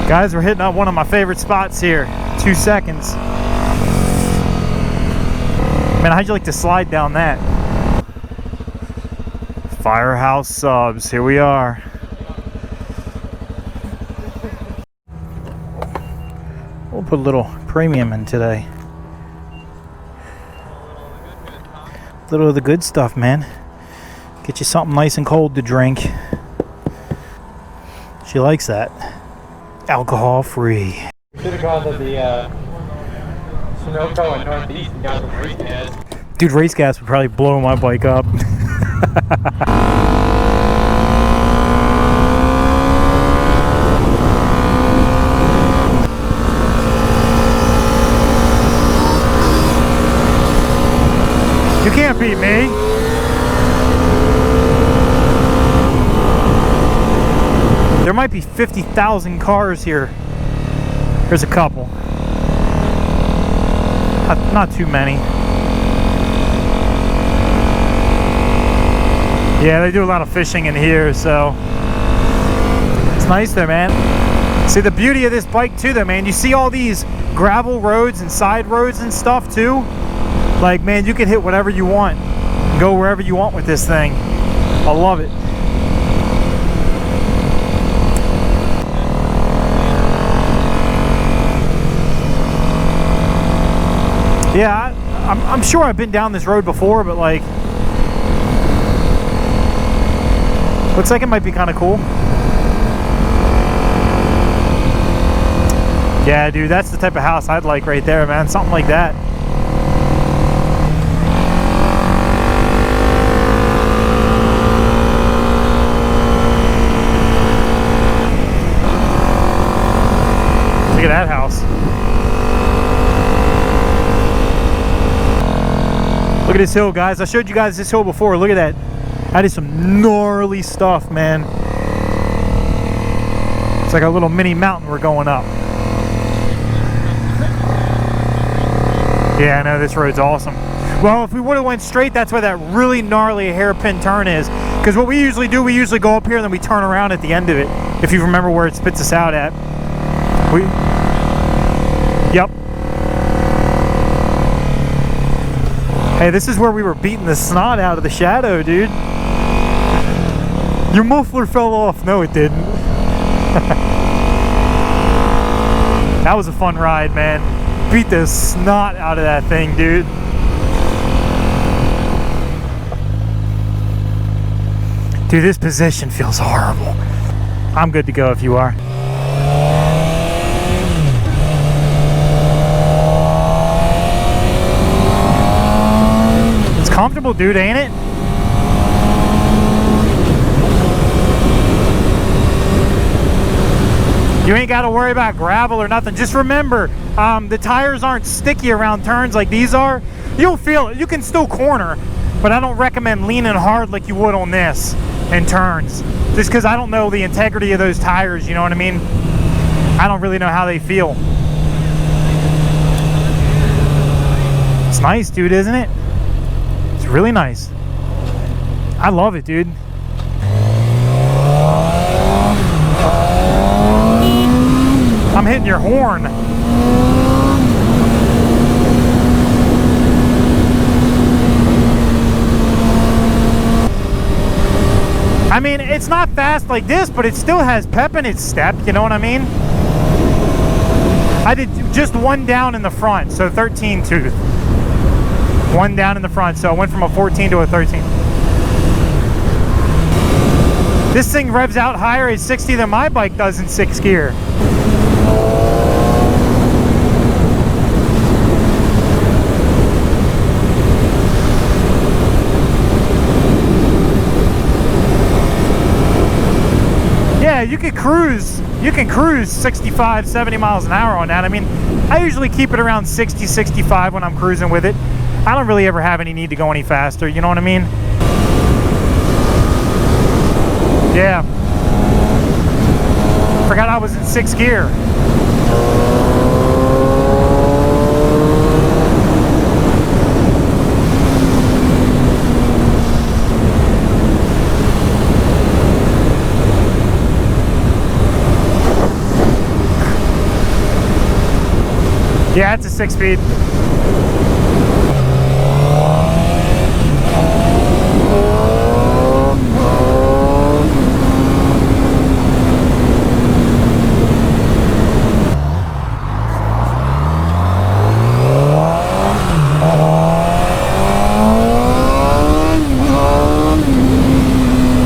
Guys, we're hitting up one of my favorite spots here. 2 seconds. Man, how'd you like to slide down that? Firehouse subs, here we are. We'll put a little premium in today. A little of the good stuff, man. Get you something nice and cold to drink. She likes that. Alcohol free. Should have gone to the Sunoco and Northeast and got some race gas. Dude, race gas would probably blow my bike up. You can't beat me. There might be 50,000 cars here. There's a couple. Not too many. Yeah, they do a lot of fishing in here, so it's nice there, man. See, the beauty of this bike too, though, man, you see all these gravel roads and side roads and stuff too. Like, man, you can hit whatever you want, go wherever you want with this thing. I love it. Yeah, I'm sure I've been down this road before, but like, looks like it might be kind of cool. Yeah, dude, that's the type of house I'd like right there, man. Something like that. Look at that house. Look at this hill, guys. I showed you guys this hill before. Look at that. That is some gnarly stuff, man. It's like a little mini mountain we're going up. Yeah, I know, this road's awesome. Well, if we would have went straight, that's where that really gnarly hairpin turn is. Because what we usually do, we usually go up here and then we turn around at the end of it. If you remember where it spits us out at. Yep. Hey, this is where we were beating the snot out of the shadow, dude. Your muffler fell off. No, it didn't. That was a fun ride, man. Beat the snot out of that thing, dude. Dude, this position feels horrible. I'm good to go if you are. It's comfortable, dude, ain't it? You ain't got to worry about gravel or nothing. Just remember, the tires aren't sticky around turns like these are. You'll feel it. You can still corner, but I don't recommend leaning hard like you would on this in turns. Just because I don't know the integrity of those tires, you know what I mean? I don't really know how they feel. It's nice, dude, isn't it? It's really nice. I love it, dude. I'm hitting your horn. I mean, it's not fast like this, but it still has pep in its step, you know what I mean? I did just one down in the front, so 13 tooth. One down in the front, so I went from a 14 to a 13. This thing revs out higher at 60 than my bike does in 6th gear. Yeah, you can cruise 65, 70 miles an hour on that. I mean, I usually keep it around 60, 65 when I'm cruising with it. I don't really ever have any need to go any faster, you know what I mean? Yeah. Forgot I was in 6th gear. Yeah, it's a 6-speed.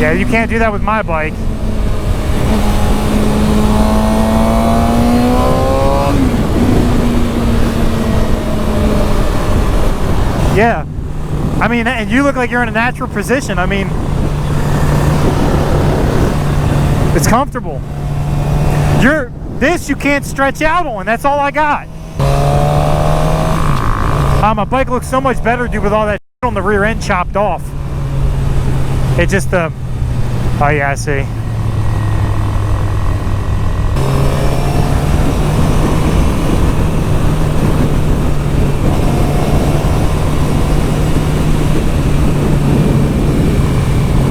Yeah, you can't do that with my bike. Yeah, I mean, and you look like you're in a natural position. I mean, it's comfortable. This you can't stretch out on. That's all I got. My bike looks so much better, dude, with all that shit on the rear end chopped off. It just, oh yeah, I see.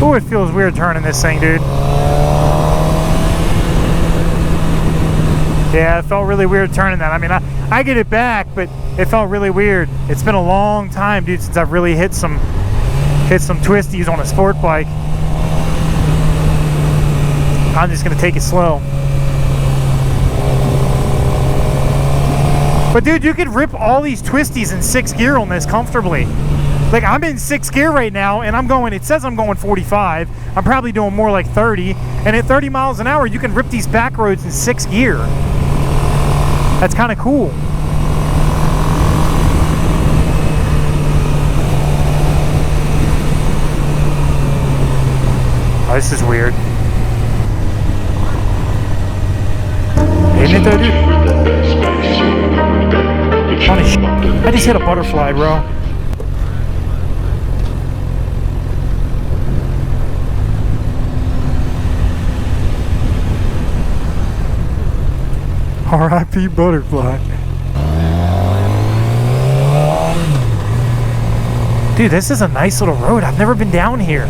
Oh, it feels weird turning this thing, dude. Yeah, it felt really weird turning that. I mean, I get it back, but it felt really weird. It's been a long time, dude, since I've really hit some twisties on a sport bike. I'm just gonna take it slow. But dude, you could rip all these twisties in 6th gear on this comfortably. Like, I'm in 6th gear right now, and it says I'm going 45. I'm probably doing more like 30. And at 30 miles an hour, you can rip these back roads in 6th gear. That's kind of cool. Oh, this is weird. Isn't it though, dude? Funny shit. I just hit a butterfly, bro. R.I.P. butterfly. Dude, this is a nice little road. I've never been down here.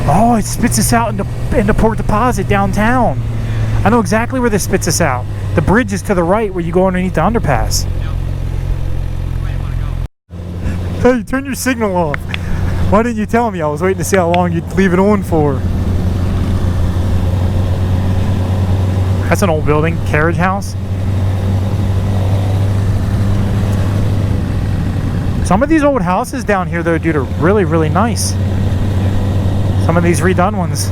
Oh, it spits us out into Port Deposit downtown. I know exactly where this spits us out. The bridge is to the right where you go underneath the underpass. Hey, turn your signal off. Why didn't you tell me? I was waiting to see how long you'd leave it on for. That's an old building, carriage house. Some of these old houses down here, though, dude, are really, really nice. Some of these redone ones.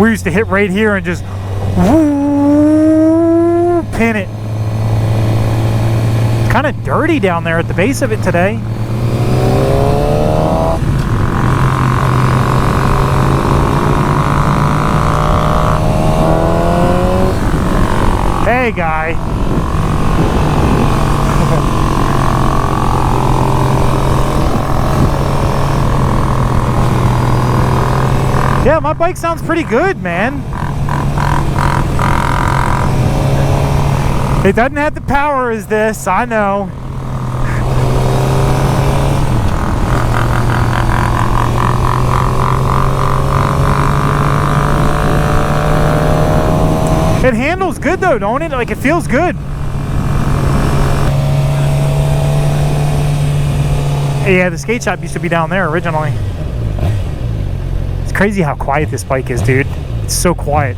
We used to hit right here and just woo, pin it. It's kind of dirty down there at the base of it today. Hey, guy. Yeah, my bike sounds pretty good, man. It doesn't have the power as this, I know. It handles good though, don't it? Like, it feels good. Yeah, the skate shop used to be down there originally. It's crazy how quiet this bike is, dude. It's so quiet.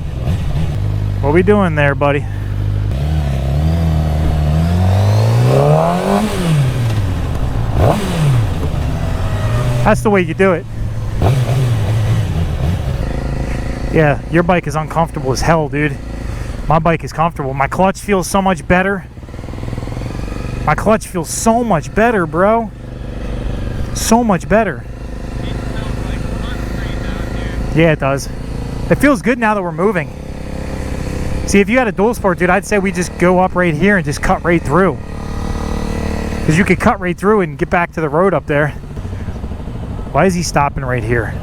What we doing there, buddy? That's the way you do it. Yeah, your bike is uncomfortable as hell, dude. My bike is comfortable. My clutch feels so much better. My clutch feels so much better, bro. So much better. Yeah, it does. It feels good now that we're moving. See, if you had a dual sport, dude, I'd say we just go up right here and just cut right through. Because you could cut right through and get back to the road up there. Why is he stopping right here?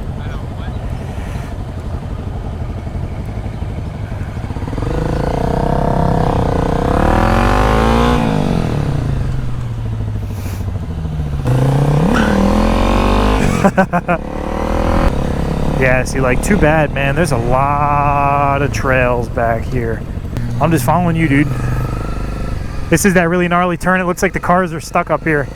Yeah, see, like, too bad, man. There's a lot of trails back here. I'm just following you, dude. This is that really gnarly turn. It looks like the cars are stuck up here.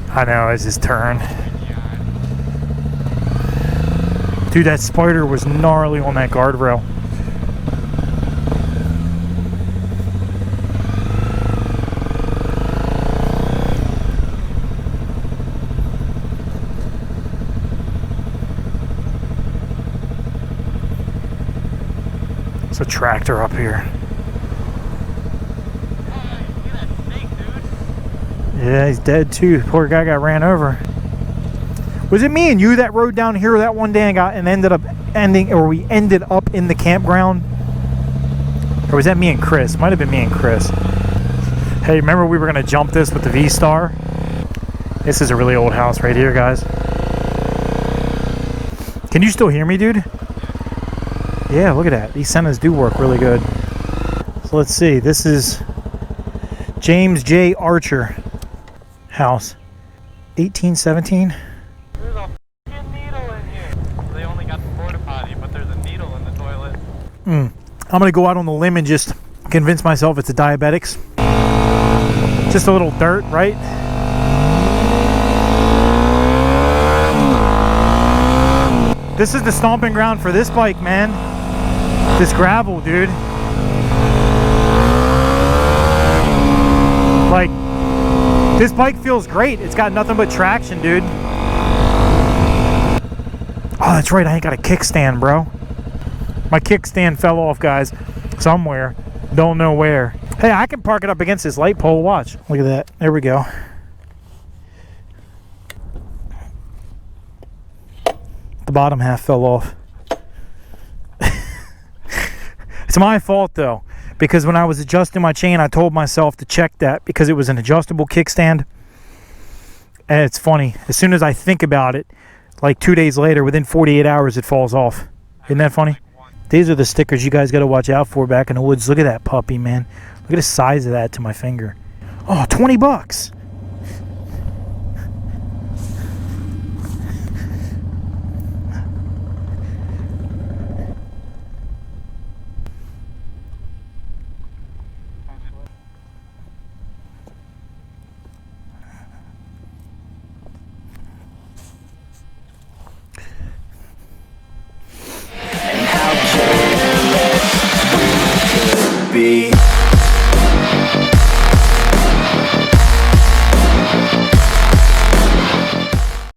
I know, it's his turn. Dude, that spider was gnarly on that guardrail. There's a tractor up here. Yeah, he's dead too. Poor guy got ran over. Was it me and you that rode down here that one day and ended up in the campground? Or was that me and Chris? Might have been me and Chris. Hey, remember we were gonna jump this with the V-Star? This is a really old house right here, guys. Can you still hear me, dude? Yeah, look at that. These Senas do work really good. So let's see. This is James J. Archer house. 1817. There's a f***ing needle in here. They only got the porta potty, but there's a needle in the toilet. I'm gonna go out on the limb and just convince myself it's a diabetics. Just a little dirt, right? This is the stomping ground for this bike, man. This gravel, dude. Like, this bike feels great. It's got nothing but traction, dude. Oh, that's right. I ain't got a kickstand, bro. My kickstand fell off, guys. Somewhere. Don't know where. Hey, I can park it up against this light pole. Watch. Look at that. There we go. The bottom half fell off. It's my fault, though. Because when I was adjusting my chain, I told myself to check that because it was an adjustable kickstand. And it's funny. As soon as I think about it, like 2 days later, within 48 hours, it falls off. Isn't that funny? These are the stickers you guys got to watch out for back in the woods. Look at that puppy, man. Look at the size of that to my finger. Oh, 20 bucks. Be